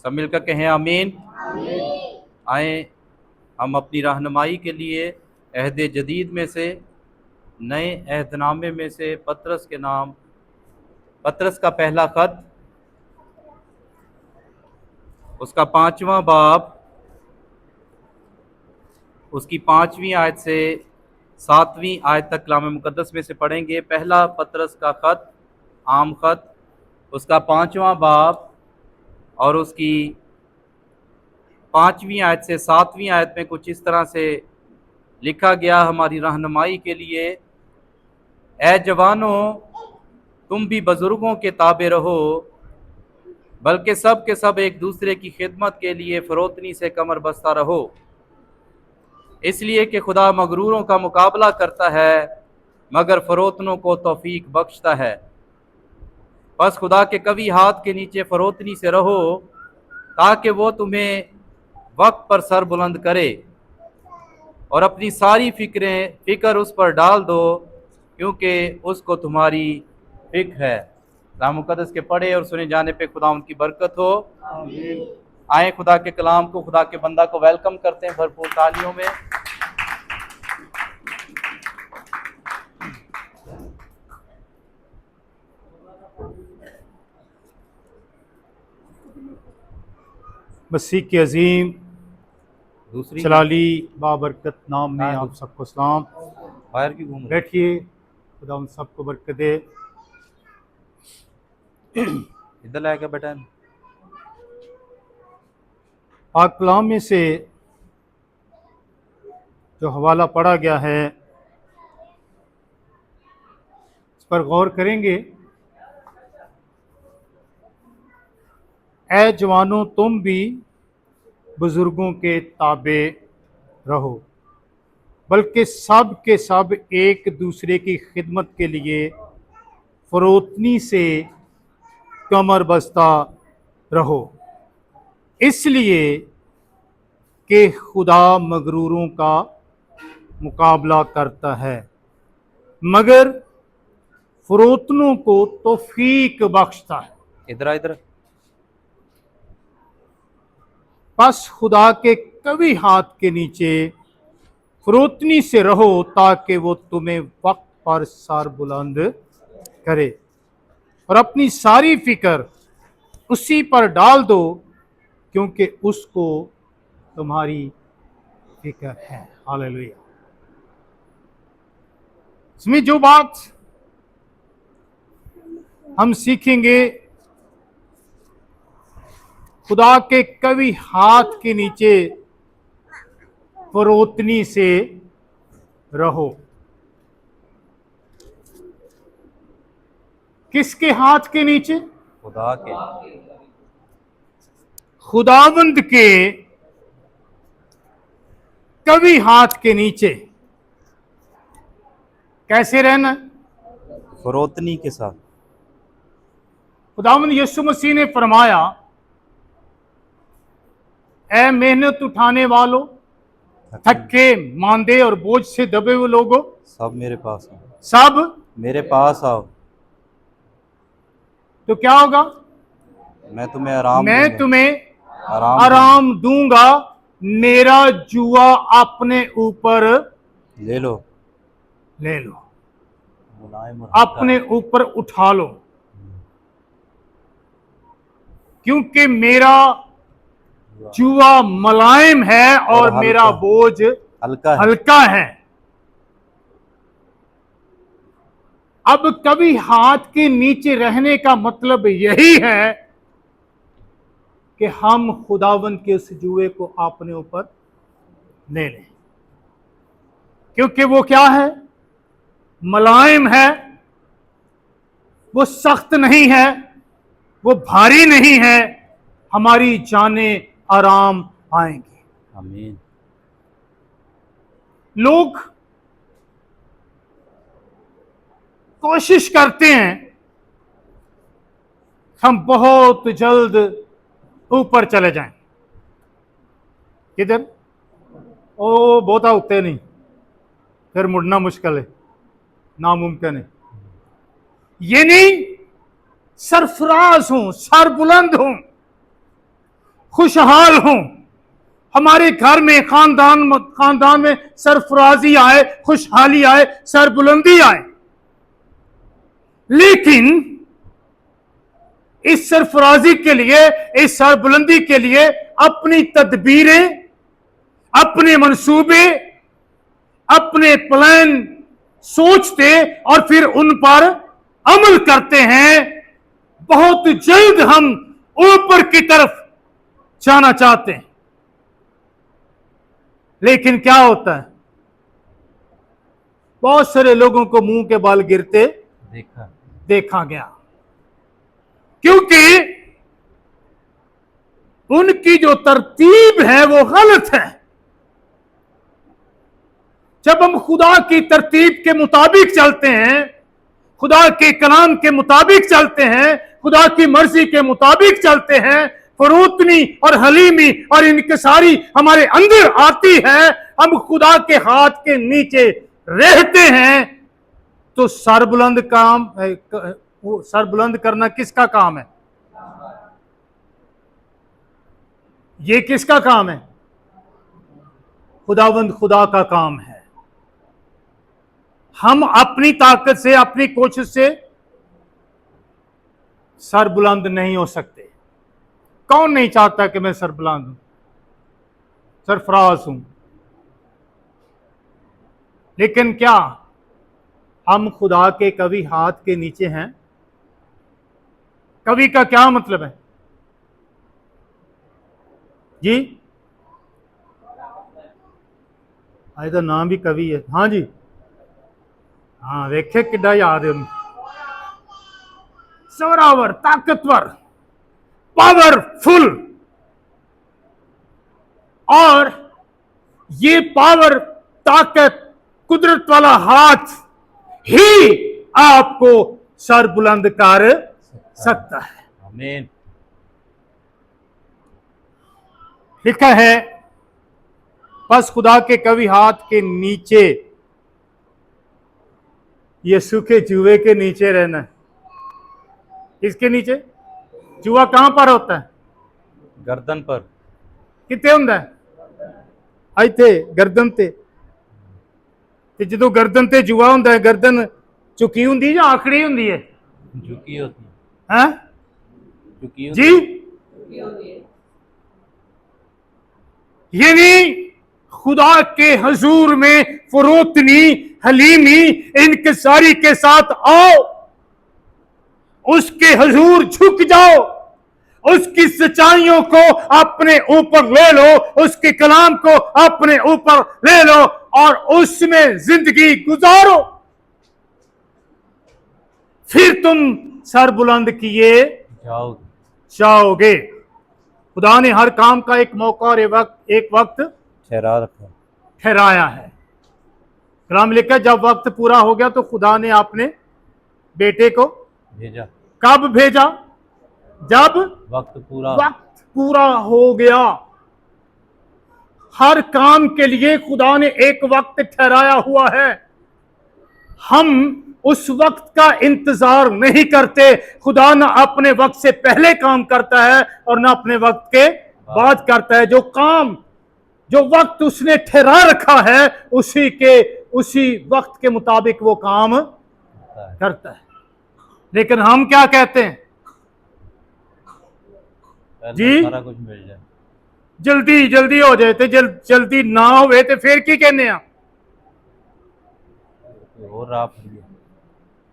सब मिलकर कहें आमीन। आए हम अपनी रहनुमाई के लिए अहद जदीद में से नए अहदनामे में से पतरस के नाम, पतरस का पहला खत, उसका 5वां बाब, उसकी 5वीं आयत से 7वीं आयत तक कलाम मुकद्दस में से पढ़ेंगे। पहला पतरस का खत, आम खत, उसका 5वां बाब और उसकी 5वीं आयत से 7वीं आयत में कुछ इस तरह से लिखा गया हमारी रहनुमाई के लिए। ए जवानों, तुम भी बुजुर्गों के ताबे रहो, बल्कि सब के सब एक दूसरे की खिदमत के लिए फरोतनी से कमर बस्ता रहो, इसलिए कि खुदा मगरूरों का मुकाबला करता है मगर फरोतनों को तौफीक बख्शता है। बस खुदा के कवी हाथ के नीचे फरोतनी से रहो ताकि वो तुम्हें वक्त पर सर बुलंद करे, और अपनी सारी फिक्र उस पर डाल दो क्योंकि उसको तुम्हारी फिक्र है। कलाम मुकद्दस के पढ़े और सुने जाने पे खुदा उनकी बरकत हो। आए खुदा के कलाम को, खुदा के बंदा को वेलकम करते हैं भरपूर तालियों में। मसीह के अजीम दूसरी जलाली बाबरकत नाम में आप सबको सलाम। बाहर की घूम बैठिए, खुदा उन सबको बरकत दे। इधर लाया क्या बेटा? पाक कलाम में से जो हवाला पढ़ा गया है इस पर गौर करेंगे। ए जवानों, तुम भी बुजुर्गों के ताबे रहो, बल्कि सब के सब एक दूसरे की खिदमत के लिए फरोतनी से कमर बस्ता रहो, इसलिए कि खुदा मगरूरों का मुकाबला करता है मगर फरोतनों को तौफीक बख्शता है। इधर इधर। बस खुदा के कवी हाथ के नीचे फरोतनी से रहो ताकि वो तुम्हें वक्त पर सर बुलंद करे, और अपनी सारी फिक्र उसी पर डाल दो क्योंकि उसको तुम्हारी फिक्र है। हालेलुया। इसमें जो बात हम सीखेंगे, खुदा के कवी हाथ के नीचे फरोतनी से रहो। किसके हाथ के नीचे? खुदा के। खुदावंद के कवी हाथ के नीचे। कैसे रहना? फरोतनी के साथ। खुदावंद यीशु मसीह ने फरमाया, ए मेहनत उठाने वालों, थके मांदे और बोझ से दबे हुए लोगों, सब मेरे पास आओ, सब मेरे पास आओ, तो क्या होगा? मैं तुम्हें आराम मैं दूंगा। तुम्हें आराम दूंगा। मेरा जुआ अपने ऊपर ले लो, ले लो, मुलायम और अपने ऊपर उठा लो, क्योंकि मेरा जुआ मुलायम है और मेरा बोझ हल्का है। अब कभी हाथ के नीचे रहने का मतलब यही है कि हम खुदावन के उस जुए को अपने ऊपर ले लें, क्योंकि वो क्या है? मुलायम है, वो सख्त नहीं है, वो भारी नहीं है। हमारी जानें आराम आएंगी। आमीन। लोग कोशिश करते हैं हम बहुत जल्द ऊपर चले जाएं। किधर? ओ बहुता उगते नहीं, फिर मुड़ना मुश्किल है, नामुमकिन है। ये नहीं सरफराज हूं, सर बुलंद हूं, खुशहाल हों, हमारे घर में खानदान में सरफराजी आए, खुशहाली आए, सरबुलंदी आए। लेकिन इस सरफराजी के लिए, इस सरबुलंदी के लिए अपनी तदबीरें, अपने मंसूबे, अपने प्लान सोचते और फिर उन पर अमल करते हैं। बहुत जल्द हम ऊपर की तरफ जाना चाहते हैं, लेकिन क्या होता है, बहुत सारे लोगों को मुंह के बाल गिरते देखा गया, क्योंकि उनकी जो तरतीब है वो गलत है। जब हम खुदा की तरतीब के मुताबिक चलते हैं, खुदा के कलाम के मुताबिक चलते हैं, खुदा की मर्जी के मुताबिक चलते हैं, फरूतनी और हलीमी और इनकिसारी हमारे अंदर आती है, हम खुदा के हाथ के नीचे रहते हैं, तो सरबुलंद सरबुलंद करना किसका काम है? ये किसका काम है? खुदावंद खुदा का काम है। हम अपनी ताकत से, अपनी कोशिश से सरबुलंद नहीं हो सकते। कौन नहीं चाहता कि मैं सरबुलंद हूं, सरफराज हूं? लेकिन क्या हम खुदा के कभी हाथ के नीचे हैं? कवि का क्या मतलब है जी? आज तो नाम भी कवि है। हाँ जी, हाँ, देखे किड्डा याद है। जोरावर, ताकतवर, पावरफुल, और ये पावर, ताकत, कुदरत वाला हाथ ही आपको सर बुलंद कर सकता है। आमीन। लिखा है, बस खुदा के कवि हाथ के नीचे, ये सूखे जुए के नीचे रहना है। किसके नीचे? जुआ कहां पर होता है? गर्दन पर। कितने होंगे? इत्थे गर्दन ते। जो गर्दन ते जुआ होंगे, गर्दन झुकी होंगी या आखड़ी होंगी है? झुकी होती है झुकी जी। यानी खुदा के हजूर में फरोतनी, हलीमी, इनकिसारी के साथ आओ, उसके हजूर झुक जाओ, उसकी सच्चाइयों को अपने ऊपर ले लो, उसके कलाम को अपने ऊपर ले लो और उसमें जिंदगी गुजारो, फिर तुम सर बुलंद किए जाओगे। खुदा ने हर काम का एक मौका और एक वक्त ठहराया है। कलाम लिखा, जब वक्त पूरा हो गया तो खुदा ने अपने बेटे को भेजा। कब भेजा? जब वक्त पूरा हो गया। हर काम के लिए खुदा ने एक वक्त ठहराया हुआ है। हम उस वक्त का इंतजार नहीं करते। खुदा ना अपने वक्त से पहले काम करता है और ना अपने वक्त के बाद करता है। जो वक्त उसने ठहरा रखा है, उसी वक्त के मुताबिक वो काम करता है। लेकिन हम क्या कहते हैं जी? सारा कुछ मिल जाए, जल्दी जल्दी हो जाए, तो जल्दी ना होवे तो फिर की कहने आ? और आप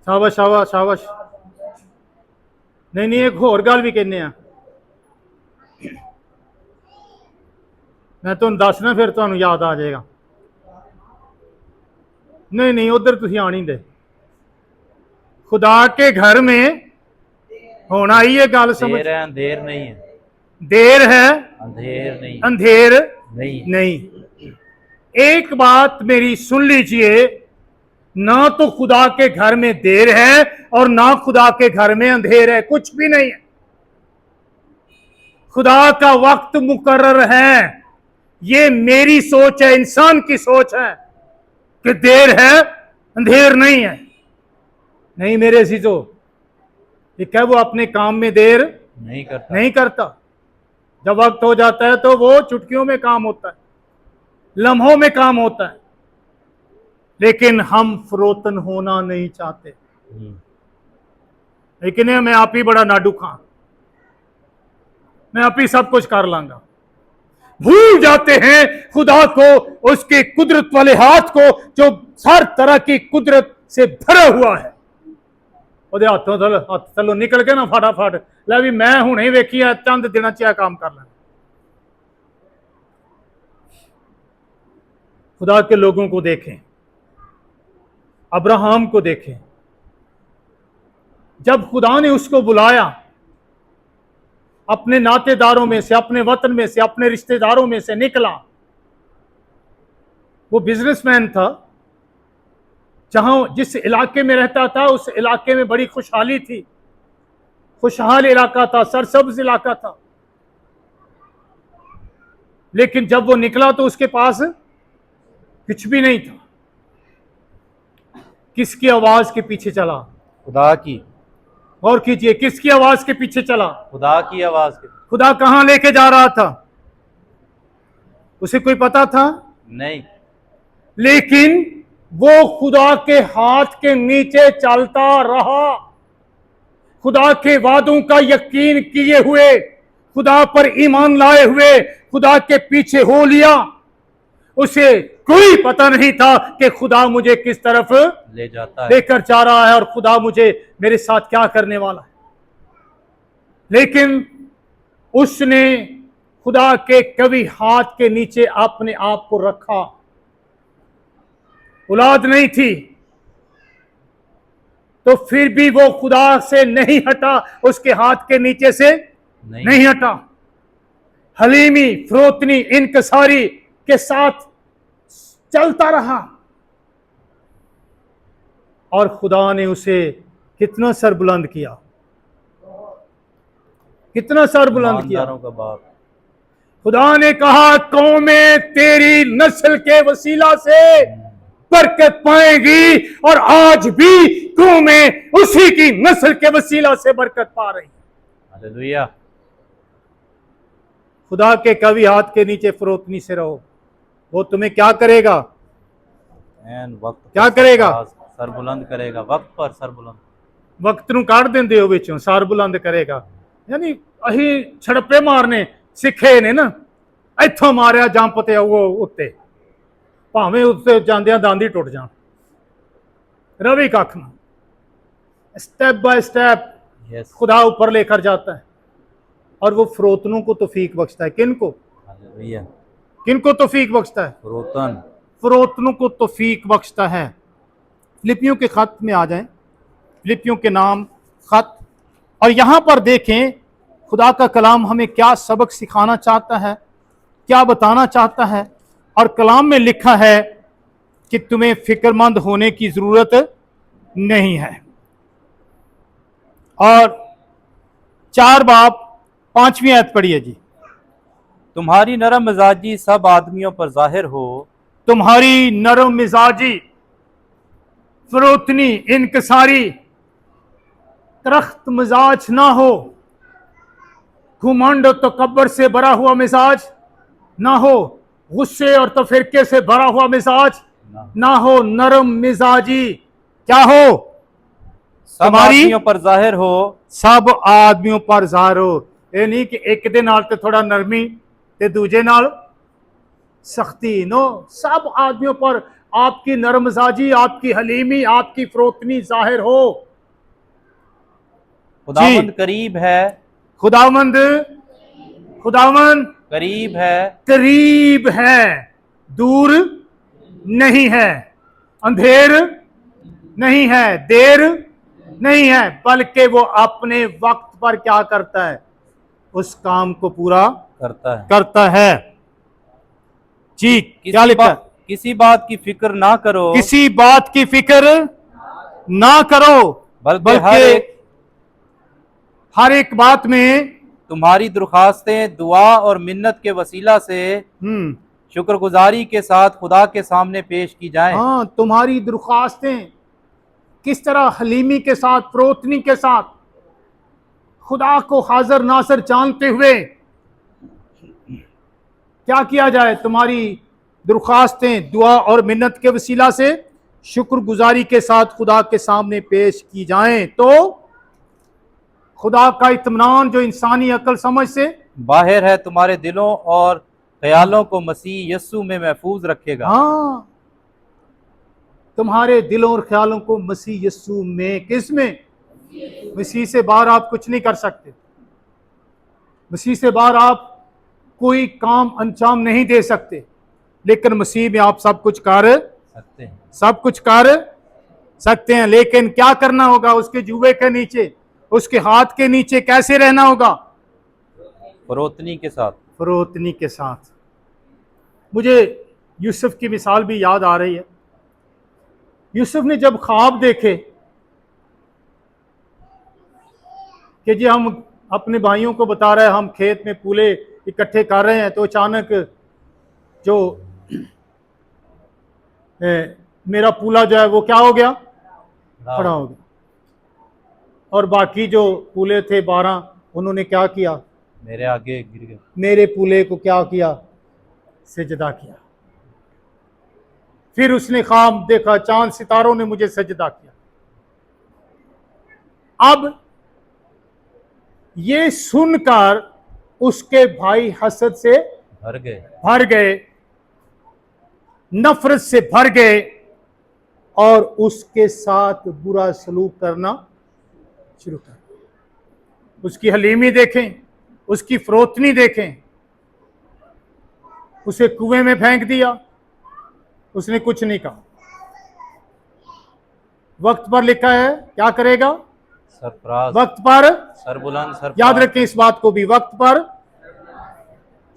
शाबाश शाबाश शाबाश। नहीं, एक होर गल भी कहने आ। मैं तुहानू दसना, फिर तुहानू याद आ जाएगा। नहीं, उधर तुसीं आनी दे। खुदा के घर में होना ही है गल समझ। अंधेर नहीं है, देर है, अंधेर नहीं। एक बात मेरी सुन लीजिए, ना तो खुदा के घर में देर है और ना खुदा के घर में अंधेर है, कुछ भी नहीं है। खुदा का वक्त मुकर्रर है। ये मेरी सोच है, इंसान की सोच है कि देर है, अंधेर नहीं है। नहीं मेरे अजीजों, ये क्या वो अपने काम में देर नहीं करता। जब वक्त हो जाता है तो वो चुटकियों में काम होता है, लम्हों में काम होता है। लेकिन हम फरोतन होना नहीं चाहते। लेकिन मैं आप ही बड़ा नाडू खां, मैं आप ही सब कुछ कर लांगा। भूल जाते हैं खुदा को, उसके कुदरत वाले हाथ को जो हर तरह की कुदरत से भरा हुआ है। ਉਹਦੇ ਹੱਥੋਂ ਹੱਥ ਥੱਲੋਂ ਨਿਕਲ ਕੇ ਨਾ ਫਟਾਫਟ ਲੈ ਵੀ मैं ਹੁਣੇ ਹੀ ਵੇਖੀ ਆ ਚੰਦ ਦਿਨਾਂ ਚ ਇਹ काम कर लेना। खुदा के लोगों को देखें, अब्राहम को देखें, जब खुदा ने उसको बुलाया अपने नातेदारों में से, अपने वतन में से, अपने रिश्तेदारों में से निकला। वो बिजनेसमैन था, जहां जिस इलाके में रहता था उस इलाके में बड़ी खुशहाली थी, खुशहाल इलाका था, सरसब्ज इलाका था। लेकिन जब वो निकला तो उसके पास कुछ भी नहीं था। किसकी आवाज के पीछे चला? खुदा की। और कीजिए, किसकी आवाज के पीछे चला? खुदा की आवाज के। खुदा कहां लेके जा रहा था उसे कोई पता था नहीं, लेकिन वो खुदा के हाथ के नीचे चलता रहा, खुदा के वादों का यकीन किए हुए, खुदा पर ईमान लाए हुए खुदा के पीछे हो लिया। उसे कोई पता नहीं था कि खुदा मुझे किस तरफ ले जाता है, लेकर जा रहा है और खुदा मुझे मेरे साथ क्या करने वाला है। लेकिन उसने खुदा के कभी हाथ के नीचे अपने आप को रखा। औलाद नहीं थी तो फिर भी वो खुदा से नहीं हटा, उसके हाथ के नीचे से नहीं हटा। हलीमी, फरोतनी, इनकसारी के साथ चलता रहा और खुदा ने उसे कितना सर बुलंद किया, कितना सर बुलंद किया। का बाप। खुदा ने कहा कौमें तेरी नस्ल के वसीला से बरकत पाएगी, और आज भी कौमें उसी की नस्ल के वसीला से बरकत पा रही। हालेलुया। खुदा के कभी हाथ के नीचे फरोतनी से रहो, वो तुम्हें क्या करेगा? वक्त क्या करेगा? सर बुलंद करेगा, वक्त पर सर बुलंद। वक्त नूं काढ़ देंदे हो विचों, सर बुलंद करेगा। यानी अही छड़पे मारने सिखे ने ना, इथों मारिया जंप ते वो उत्ते, भावें उत्ते जांदियां दांदी टुट जान, रवि कख ना। स्टेप बाय स्टेप यस, खुदा ऊपर लेकर जाता है और वो फरोतनों को तौफीक बख्शता है। किन को? हालेलुया। किन को तौफीक बख्शता है? फरोतन, फरोतनों को तौफीक बख्शता है। फिलिपियों के खत में आ जाएं, फिलिपियों के नाम खत, और यहां पर देखें खुदा का कलाम हमें क्या सबक सिखाना चाहता है, क्या बताना चाहता है। और कलाम में लिखा है कि तुम्हें फिक्रमंद होने की जरूरत नहीं है। और 4 बाब 5वीं आयत पढ़िए जी। तुम्हारी नरम मिजाजी सब आदमियों पर जाहिर हो। तुम्हारी नरम मिजाजी, फरोतनी, इनकसारी, तरख्त मिजाज ना हो, घुमंड और तकब्बर से भरा हुआ मिजाज ना हो, गुस्से और तफिरके से भरा हुआ मिजाज ना हो, नरम मिजाजी क्या हो? सब आदमियों पर जाहिर हो। सब आदमियों पर जाहिर हो। ये नहीं कि एक दे नाल ते थोड़ा नरमी ते दूजे नाल सख्ती, नो, सब आदमियों पर आपकी नरम मिजाजी, आपकी हलीमी, आपकी फरोतनी जाहिर हो। खुदावंद करीब है, खुदावंद करीब है, करीब है, दूर नहीं है, अंधेर नहीं है, देर नहीं है, बल्कि वो अपने वक्त पर क्या करता है? उस काम को पूरा करता है। जी, क्या लिखा? किसी बात की फिक्र ना करो, किसी बात की फिक्र ना करो, बल्कि हर एक बात में तुम्हारी दरख्वास्तें दुआ और मिन्नत के वसीला से शुक्रगुजारी के साथ खुदा के सामने पेश की जाएं। हाँ, तुम्हारी दरख्वास्तें किस तरह हलीमी के साथ, फरोतनी के साथ खुदा को हाजिर नासर जानते हुए क्या किया जाए? तुम्हारी दरख्वास्तें दुआ और मिन्नत के वसीला से शुक्रगुजारी के साथ खुदा के सामने पेश की जाएं, तो खुदा का इत्मीनान जो इंसानी अकल समझ से बाहर है तुम्हारे दिलों और ख्यालों को मसीह यस्सु में महफूज रखेगा। हाँ, तुम्हारे दिलों और ख्यालों को मसीह यस्सु में, किस में? मसीह से बाहर आप कुछ नहीं कर सकते। मसीह से बाहर आप कोई काम अंजाम नहीं दे सकते, लेकिन मसीह में आप सब कुछ कर सकते हैं। सब कुछ कर सकते हैं। लेकिन क्या करना होगा? उसके जुबे के नीचे, उसके हाथ के नीचे कैसे रहना होगा? फरोतनी के साथ। फरोतनी के साथ। मुझे यूसुफ की मिसाल भी याद आ रही है। यूसुफ ने जब ख्वाब देखे कि जी हम अपने भाइयों को बता रहे हैं हम खेत में पूले इकट्ठे कर रहे हैं, तो अचानक जो मेरा पूला जो है वो क्या हो गया? खड़ा हो गया। और बाकी जो पूले थे 12, उन्होंने क्या किया? मेरे आगे गिर गए। मेरे पूले को क्या किया? सजदा किया। फिर उसने ख्वाब देखा, चांद सितारों ने मुझे सजदा किया। अब ये सुनकर उसके भाई हसद से भर गए, नफरत से भर गए और उसके साथ बुरा सलूक करना शुरू कर दिया। उसकी हलीमी देखें, उसकी फरोतनी देखें। उसे कुएं में फेंक दिया, उसने कुछ नहीं कहा। वक्त पर लिखा है क्या करेगा? सरफराज। वक्त पर सरबुलंद। सरफराज। याद रखें इस बात को भी, वक्त पर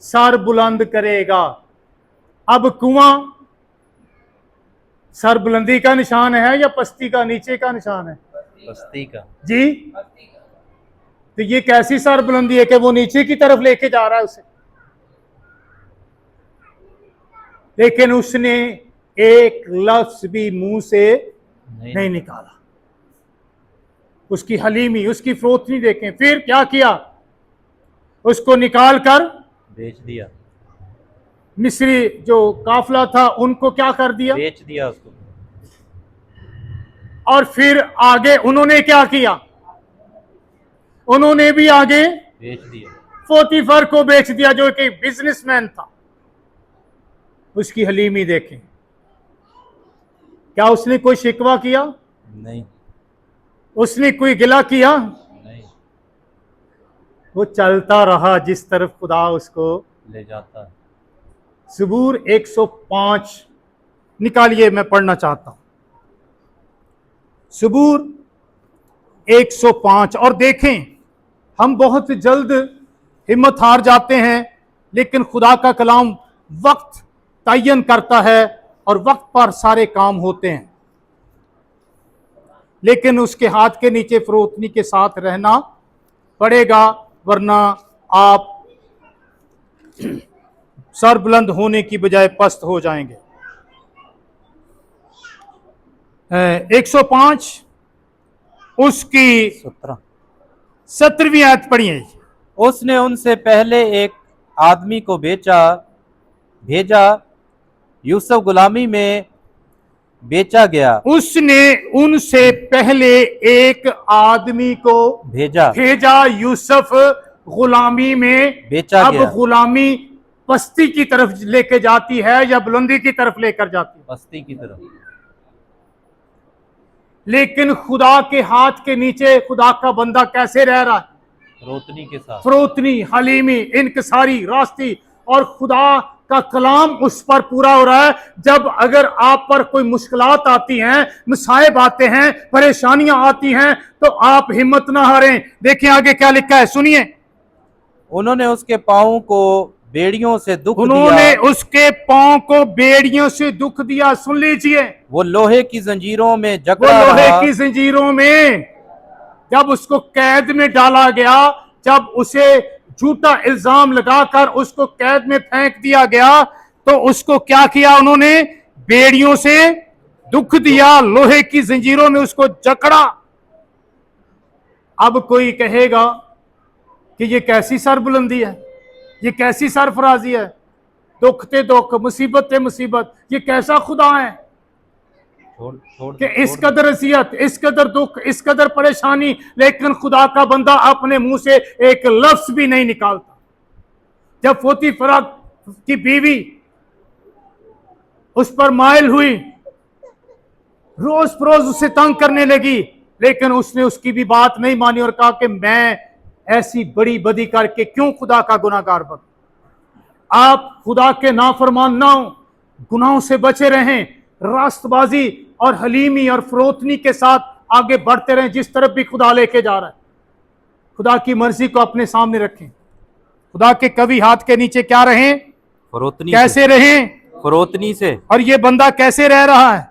सर बुलंद करेगा। अब कुआं सर बुलंदी का निशान है या पस्ती का, नीचे का निशान है? पस्ती का जी। तो ये कैसी सर बुलंदी है कि वो नीचे की तरफ लेके जा रहा है उसे? लेकिन उसने एक लफ्ज भी मुंह से नहीं निकाला। उसकी हलीमी, उसकी फरोतनी देखें। फिर क्या किया? उसको निकाल कर बेच दिया। मिस्री जो काफला था उनको क्या कर दिया? बेच दिया उसको। और फिर आगे उन्होंने क्या किया? उन्होंने भी आगे बेच दिया। पोतीफर को बेच दिया जो कि बिजनेसमैन था। उसकी हलीमी देखें। क्या उसने कोई शिकवा किया? नहीं। उसने कोई गिला किया? नहीं। वो चलता रहा जिस तरफ खुदा उसको ले जाता है। सबूर 105 निकालिए, मैं पढ़ना चाहता हूं। सबूर 105। और देखें, हम बहुत जल्द हिम्मत हार जाते हैं, लेकिन खुदा का कलाम वक्त तयन करता है और वक्त पर सारे काम होते हैं। लेकिन उसके हाथ के नीचे फरोतनी के साथ रहना पड़ेगा, वरना आप सर बुलंद होने की बजाय पस्त हो जाएंगे। 105 उसकी 17वीं आयत पढ़िए। उसने उनसे पहले एक आदमी को भेजा, यूसुफ गुलामी में बेचा गया। उसने उनसे पहले एक आदमी को भेजा, यूसुफ गुलामी में बेचा अब गया। गुलामी पस्ती की तरफ लेके जाती है या बुलंदी की तरफ लेकर जाती है? पस्ती की तरफ। लेकिन खुदा के हाथ के नीचे खुदा का बंदा कैसे रह रहा है? फरोतनी के साथ। फरोतनी, हलीमी, इनकसारी, रास्ती, और खुदा का कलाम उस पर पूरा हो रहा है। जब अगर आप पर कोई मुश्किलात आती हैं, मुसाइब आते हैं, परेशानियां आती हैं, तो आप हिम्मत ना हारें। देखिए आगे क्या लिखा है, सुनिए। उन्होंने उसके पांव को बेड़ियों से दुख दिया। उन्होंने उसके पांव को बेड़ियों से दुख दिया। सुन लीजिए, वो लोहे की जंजीरों में जकड़ा वो लोहे रहा। की जंजीरों में, जब उसको कैद में डाला गया, जब उसे झूठा इल्जाम लगाकर उसको कैद में फेंक दिया गया, तो उसको क्या किया? उन्होंने बेड़ियों से दुख दिया, लोहे की जंजीरों में उसको जकड़ा। अब कोई कहेगा कि ये कैसी सरबुलंदी है, ये कैसी सरफराजी है? दुख ते दुख, मुसीबत ते मुसीबत। ये कैसा खुदा है कि इस कदर असियत, इस कदर दुख, इस कदर परेशानी, लेकिन खुदा का बंदा अपने मुंह से एक लफ्ज भी नहीं निकालता। जब पोतीफरा की बीवी उस पर माइल हुई, रोज परोज उसे तंग करने लगी, लेकिन उसने उसकी भी बात नहीं मानी और कहा कि मैं ऐसी बड़ी बदी करके क्यों खुदा का गुनाहगार बनूं। आप खुदा के नाफरमान ना हो, गुनाहों से बचे रहें, रास्तबाजी और हलीमी और फरोतनी के साथ आगे बढ़ते रहें जिस तरफ भी खुदा लेके जा रहा है। खुदा की मर्जी को अपने सामने रखें। खुदा के कभी हाथ के नीचे क्या रहें, फरोतनी कैसे रहें, फरोतनी से। और ये बंदा कैसे रह रहा है,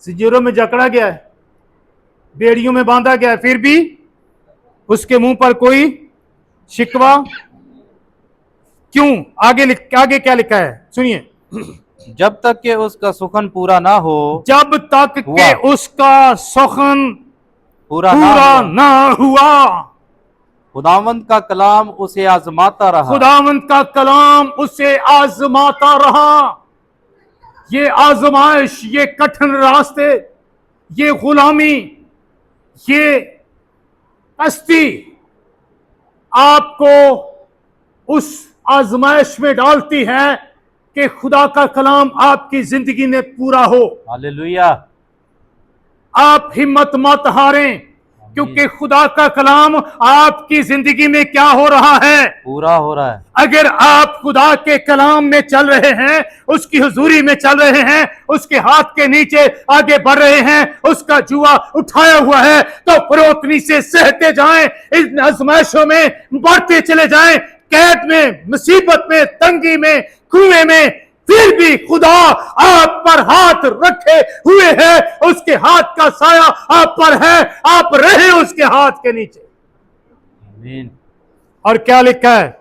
सिजोरों में जकड़ा गया है, बेड़ियों में बांधा गया है, फिर भी उसके मुंह पर कोई शिकवा क्यों। आगे क्या लिखा है सुनिए, जब तक कि उसका सुखन पूरा ना हो, जब तक के उसका सुखन पूरा ना हुआ, खुदावंद का कलाम उसे आजमाता रहा। खुदावंद का कलाम उसे आजमाता रहा। ये आजमाइश, ये कठिन रास्ते, ये गुलामी, ये कश्ती आपको उस आजमाइश में डालती है कि खुदा का कलाम आपकी जिंदगी में पूरा हो। हालेलुया। आप हिम्मत मत हारें, क्योंकि खुदा का कलाम आपकी जिंदगी में क्या हो रहा है, पूरा हो रहा है। अगर आप खुदा के कलाम में चल रहे हैं, उसकी हुजूरी में चल रहे हैं, उसके हाथ के नीचे आगे बढ़ रहे हैं, उसका जुआ उठाया हुआ है, तो फरोतनी से सहते जाएं, इन आजमाइशों में बढ़ते चले जाएं, कैद में, मुसीबत में, तंगी में, कुएं में, फिर भी खुदा आप पर हाथ रखे हुए है। उसके हाथ का साया आप पर है, आप रहे उसके हाथ के नीचे। आमीन। और क्या लिखा है,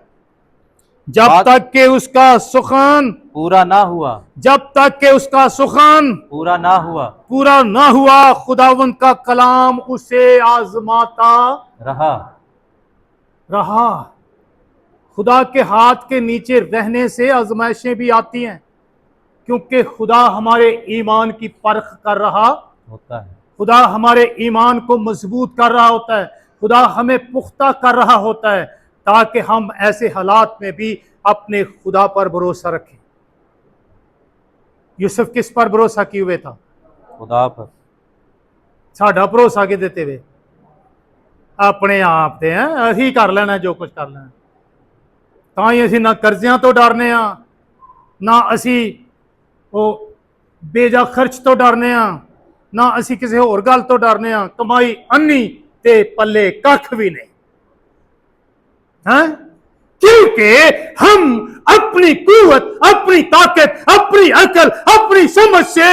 जब तक के उसका सुखान पूरा ना हुआ, जब तक के उसका सुखान पूरा ना हुआ, खुदावंद का कलाम उसे आजमाता रहा। खुदा के हाथ के नीचे रहने से आजमाइशें भी आती हैं, क्योंकि खुदा हमारे ईमान की परख कर रहा होता है। खुदा हमारे ईमान को मजबूत कर रहा होता है, खुदा हमें पुख्ता कर रहा होता है, ताकि हम ऐसे हालात में भी अपने खुदा पर भरोसा रखें। यूसुफ किस पर भरोसा किए हुए था, खुदा पर। साडा भरोसा के देते हुए अपने आप ते हैं, अही कर लेना जो कुछ कर लेना। ਤਾਂ ਹੀ ਅਸੀਂ ਨਾ ਕਰਜ਼ਿਆਂ ਤੋਂ ਡਰਨੇ ਆ, ਨਾ ਅਸੀਂ ਉਹ ਬੇਜਾ ਖਰਚ ਤੋਂ ਡਰਨੇ ਆ, ਨਾ ਅਸੀਂ ਕਿਸੇ ਹੋਰ ਗੱਲ ਤੋਂ ਡਰਨੇ ਆ। ਕਮਾਈ ਅੰਨੀ ਤੇ ਪੱਲੇ ਕੱਖ ਵੀ ਨਹੀਂ है, क्योंकि हम अपनी कुव्वत, अपनी ताकत, अपनी अकल, अपनी समझ से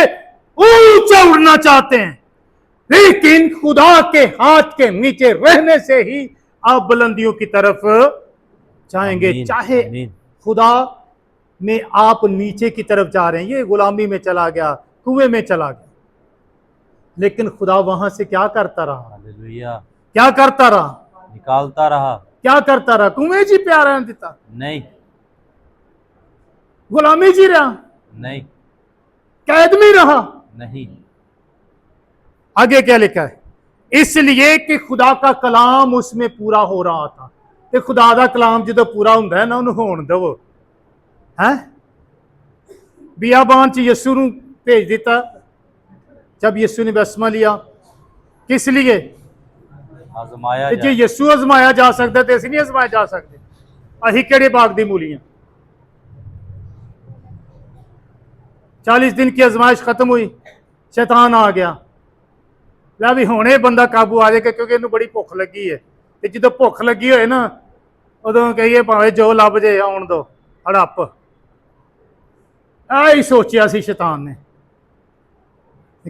ऊंचा उड़ना चाहते हैं, लेकिन खुदा के हाथ के नीचे रहने से ही आप बुलंदियों की तरफ जाएंगे। चाहे खुदा में आप नीचे की तरफ जा रहे हैं, ये गुलामी में चला गया, कुएं में चला गया, लेकिन खुदा वहां से क्या करता रहा, हालेलुया, क्या करता रहा, निकालता रहा। क्या करता रहा, कुएं जी प्यारा देता नहीं, गुलामी जी रहा नहीं, कैद में रहा नहीं। आगे क्या लिखा है, इसलिए कि खुदा का कलाम उसमें पूरा हो रहा था। ਤੇ खुदा ਦਾ कलाम जो पूरा ਹੁੰਦਾ ਹੈ ਨਾ, ਉਹਨੂੰ ਹੋਣ ਦਿਵੋ। है बियाबान च यस्सू ਨੂੰ भेज दिता। जब यस्सू ने बपतिस्मा लिया, किस लिए, आजमाया जे यस्सू आजमाया जा सकता तो असं नहीं आजमाया जा सकते। अही केड़े बाग दी मूलियां। 40 दिन की आजमाइश खत्म हुई, शैतान आ गया, लै भी हुणे बंदा काबू आ जाएगा, क्योंकि इन्हू बड़ी भुख लगी है। ਤੇ ਜਦੋਂ ਭੁੱਖ ਲੱਗੀ ਹੋਏ ਨਾ, ਉਦੋਂ ਕਹੀਏ ਭਾਵੇਂ ਜੋ ਲੱਭ ਜੇ ਆਉਣ ਦੋ, ਹੜੱਪ। ऐ ही सोचा सी शैतान ने,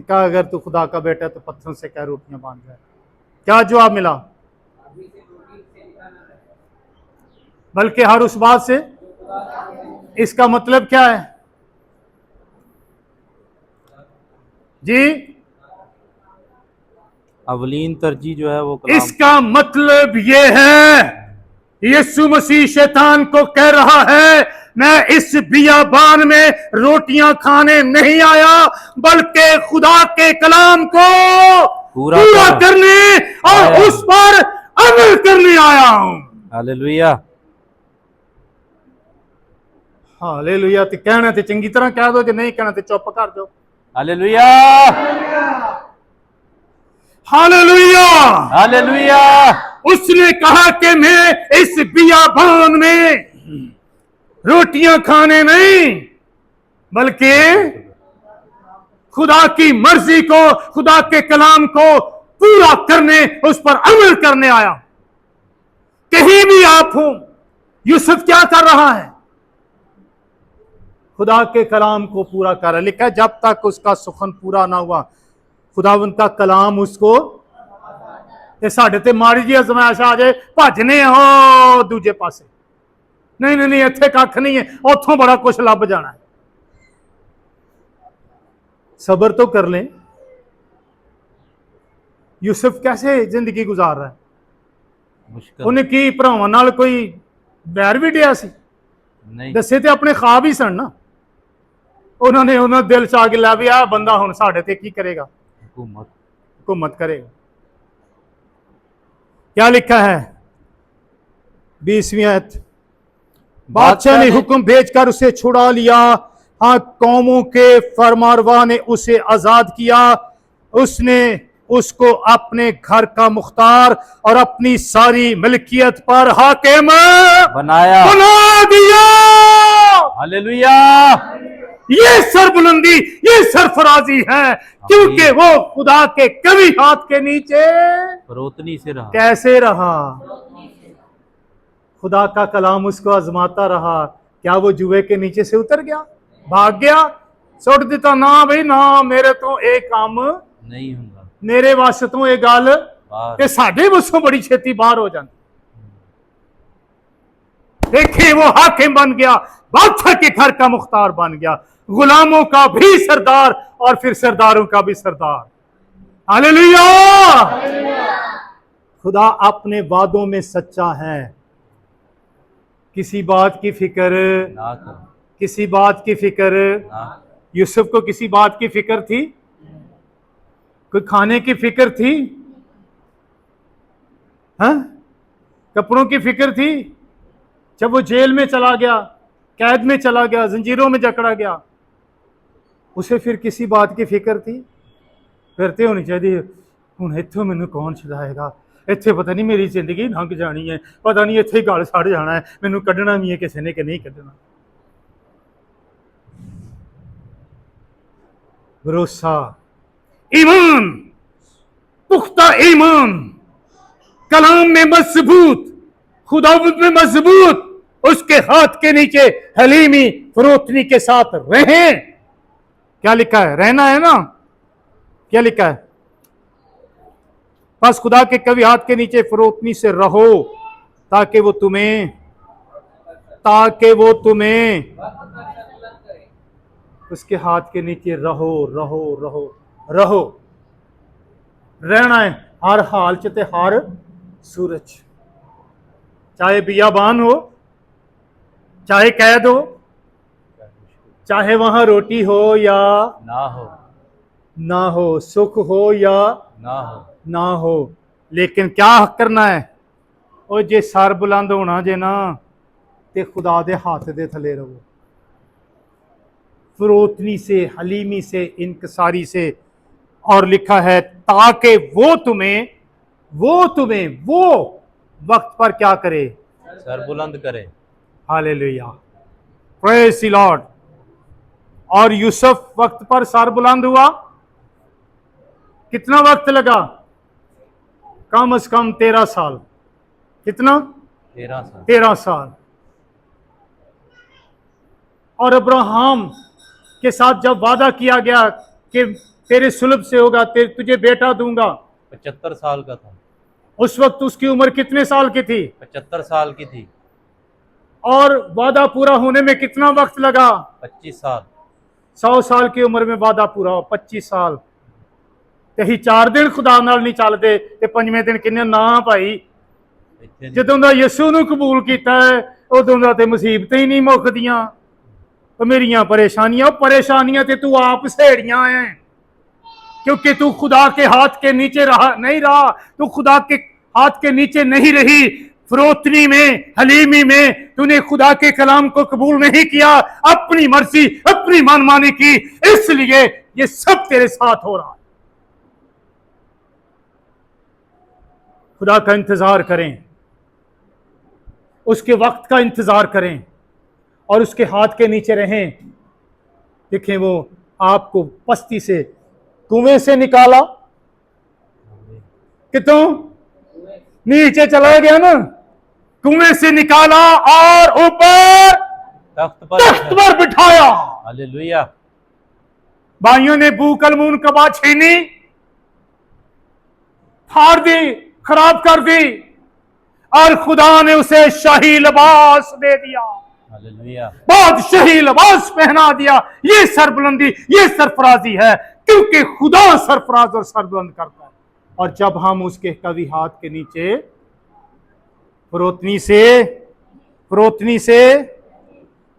कहा अगर तू खुदा का बेटा तो पत्थरों से क्या रोटियां बांध जाए। क्या जवाब मिला, बल्कि हर उस बात से। इसका मतलब क्या है जी, अवलीन तरजीह जो है वो कलाम। इसका मतलब ये है, यीशु मसीह शैतान को कह रहा है, मैं इस बियाबान में रोटियां खाने नहीं आया, बल्कि खुदा के कलाम को पूरा पूरा करने और आया। उस पर अमल करने आया हूं। हालेलुया। हालेलुया। ते कहना ते चंगी तरह कह दो, जे नहीं कहना ते चुप कर दो। हालेलुया। हालेलुया। हालेलुया। उसने कहा कि मैं इस बियाबान में रोटियां खाने नहीं, बल्कि खुदा की मर्जी को, खुदा के कलाम को पूरा करने, उस पर अमल करने आया। कहीं भी आप हो, यूसुफ क्या कर रहा है? खुदा के कलाम को पूरा कर रहा है। लिखा है जब तक उसका सुखन पूरा ना हुआ, खुदावंद का कलाम उसको ते साडे ते माड़ी जी अजमाइश आ जाए, भजने हो दूजे पासे, नहीं नहीं नहीं इत्थे कख नहीं है, उथों बड़ा कुछ लभ जाना है। सबर तो कर लें। यूसुफ कैसे जिंदगी गुजार रहा है? मुश्किल उन्हें की भरावां नाल कोई बैर भी डिया सी? नहीं। दसे ते अपने ख्वाब ही सन ना। उन्होंने उन्होंने दिल च आ के लै भी आ बंदा हुण साडे ते की करेगा? हुकूमत करेगा। क्या लिखा है 20वीं आयत? बादशाह ने हुक्म भेजकर उसे छुड़ा लिया। हाँ, कौमों के फरमारवा ने उसे आजाद किया। उसने उसको अपने घर का मुख्तार और अपनी सारी मिल्कियत पर हाकिम बनाया, बना दिया। हालेलुया। ये सरबुलंदी, ये सरफराजी है, क्योंकि वो खुदा के कभी हाथ के नीचे रोतनी से रहा। कैसे रहा? खुदा का कलाम उसको आजमाता रहा। क्या वो जुए के नीचे से उतर गया, भाग गया, सुट दिता? ना भाई ना, मेरे तो एक काम नहीं होगा, मेरे वास्ते तो ये गल ते साडे वसों बड़ी छेती बाहर हो जाती। देखिए वो हाकिम बन गया, बादशाह के घर का मुख्तार बन गया, गुलामों का भी सरदार और फिर सरदारों का भी सरदार। हालेलुया। खुदा अपने वादों में सच्चा है। किसी बात की फिक्र ना करो, किसी बात की फिक्र ना। यूसुफ को किसी बात की फिक्र थी? कोई खाने की फिक्र थी? हाँ? कपड़ों की फिक्र थी? जब वो जेल में चला गया, कैद में चला गया, जंजीरों में जकड़ा गया, उसे फिर किसी बात की फिक्र थी? फिर तो होनी चाहिए हुण इत्थों मैनू कौन छुड़ाएगा, इत्थे पता नहीं मेरी जिंदगी लंघ जानी है, पता नहीं इत्थे गल सड़ जाना है, मैनू कड्ढना भी है किसी ने कि नहीं कड्ढना। भरोसा, ईमान, पुख्ता ईमान, कलाम में मजबूत, खुदावंद में मजबूत, उसके हाथ के नीचे हलीमी फरोतनी के साथ रहें। क्या लिखा है? रहना है ना? क्या लिखा है? बस खुदा के कभी हाथ के नीचे फरोतनी से रहो, ताकि वो तुम्हें उसके हाथ के नीचे रहो रहो रहो रहो। रहना है हर हाल च ते हर सूरज, चाहे बियाबान हो, चाहे कैद हो, चाहे वहां रोटी हो या ना हो, सुख हो या ना हो, लेकिन क्या करना है? और जे सर बुलंद होना जे ना, ते खुदा दे हाथ दे थले रहो, फरोतनी से, हलीमी से, इनकसारी से। और लिखा है ताकि वो तुम्हें वो वक्त पर क्या करे? सर बुलंद करे। Hallelujah, praise the Lord. और यूसुफ वक्त पर सर बुलंद हुआ। कितना वक्त लगा? कम से कम 13 साल। कितना? 13 साल। और अब्राहम के साथ जब वादा किया गया कि तेरे सुलभ से होगा, तुझे बेटा दूंगा, 75 साल का था। उस वक्त उसकी उम्र कितने साल की थी? 75 साल की थी। और वादा पूरा होने में कितना वक्त लगा? 25 साल। 100 साल की उम्र में वादा पूरा हो, 25 साल। कहीं 4 दिन खुदा नाल नहीं चलते ते 5वें दिन किन्ने ना भाई, जदों दा यीशु नूं कबूल कीता है, उदों ते मुसीबतें ही नहीं मुकदियां, मेरिया परेशानियां ते तू आप सेड़ियां हैं, क्योंकि तू खुदा के हाथ के नीचे रहा नहीं रहा, तू खुदा के हाथ के नीचे नहीं रही। फरोतनी में, हलीमी में तूने खुदा के कलाम को कबूल नहीं किया, अपनी मर्जी, अपनी मनमानी की, इसलिए ये सब तेरे साथ हो रहा है। खुदा का इंतजार करें, उसके वक्त का इंतजार करें और उसके हाथ के नीचे रहें। देखें, वो आपको पस्ती से, कुएं से निकाला कि तू नीचे चला गया ना, कुएं से निकाला और ऊपर तख्त पर बिठाया। हालेलुया। भाइयों ने बूकलमून कबा छीनी, फाड़ दी, खराब कर दी, और खुदा ने उसे शाही लिबास दे दिया, हालेलुया। बादशाही लिबास पहना दिया। ये सरबुलंदी, ये सरफराजी है, क्योंकि खुदा सरफराज और सरबुलंद करता है। और जब हम उसके कवि हाथ के नीचे फरोतनी से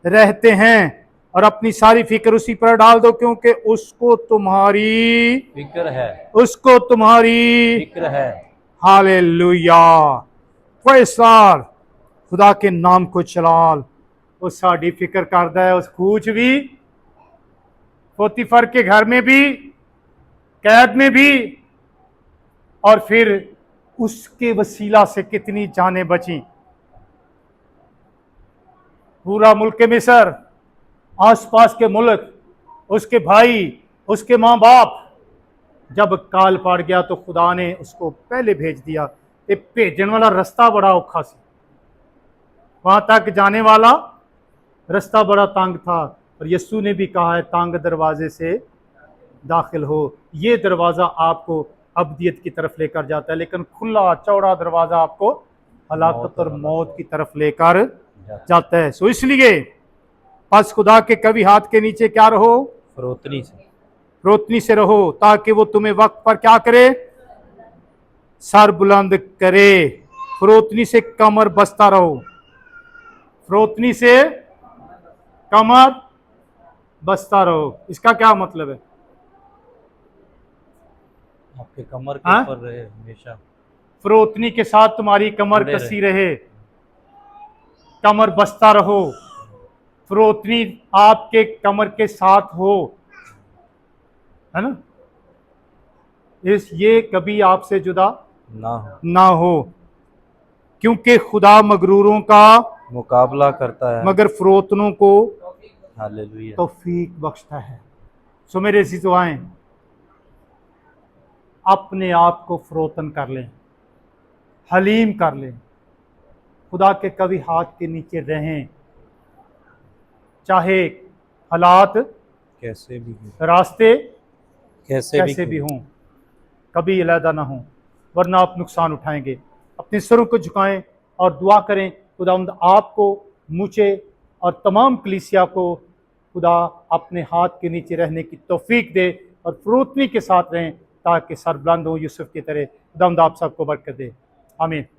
रहते हैं और अपनी सारी फिक्र उसी पर डाल दो, क्योंकि उसको तुम्हारी फिक्र है। हालेलुया। फैसल खुदा के नाम को चलाल। वो साड़ी फिक्र करता है, उस कूच भी, पोतीफर के घर में भी, कैद में भी, और फिर उसके वसीला से कितनी जानें बची। पूरा मुल्क मिस्र, आसपास के मुल्क, उसके भाई, उसके माँ बाप, जब काल पड़ गया तो खुदा ने उसको पहले भेज दिया। ये भेजने वाला रास्ता बड़ा औखा सी, वहां तक जाने वाला रास्ता बड़ा तंग था। और यीशु ने भी कहा है, तंग दरवाजे से दाखिल हो। ये दरवाजा आपको अब्दियत की तरफ लेकर जाता है, लेकिन खुला चौड़ा दरवाजा आपको हलाकत और मौत की तरफ लेकर जाता है। सो इसलिए बस खुदा के कवि हाथ के नीचे क्या रहो? फरोतनी से रहो, ताकि वो तुम्हें वक्त पर क्या करे? सर बुलंद करे। फरोतनी से कमर बसता रहो, फरोतनी से कमर बसता रहो। इसका क्या मतलब है? आपके कमर के ऊपर रहे हमेशा, फरोतनी के साथ तुम्हारी कमर कसी रहे, कमर बसता रहो, फरोतनी आपके कमर के साथ हो, है ना? ये कभी आपसे जुदा ना हो, क्योंकि खुदा मगरूरों का मुकाबला करता है, मगर फरोतनों को हालेलुया तौफीक बख्शता है। सो मेरे अज़ीज़ों, अपने आप को फरोतन कर लें, हलीम कर लें, खुदा के कवि हाथ के नीचे रहें, चाहे हालात कैसे भी, रास्ते कैसे भी हों, कभी अलहदा ना हो, वरना आप नुकसान उठाएंगे। अपने सरों को झुकाएं और दुआ करें, खुदावंद आपको, मुझे और तमाम कलीसिया को खुदा अपने हाथ के नीचे रहने की तौफीक दे और फरोतनी के साथ रहें, ताकि सरबुलंद हो यूसुफ की तरह। खुदावंद आप सबको बरकत दे। आमीन।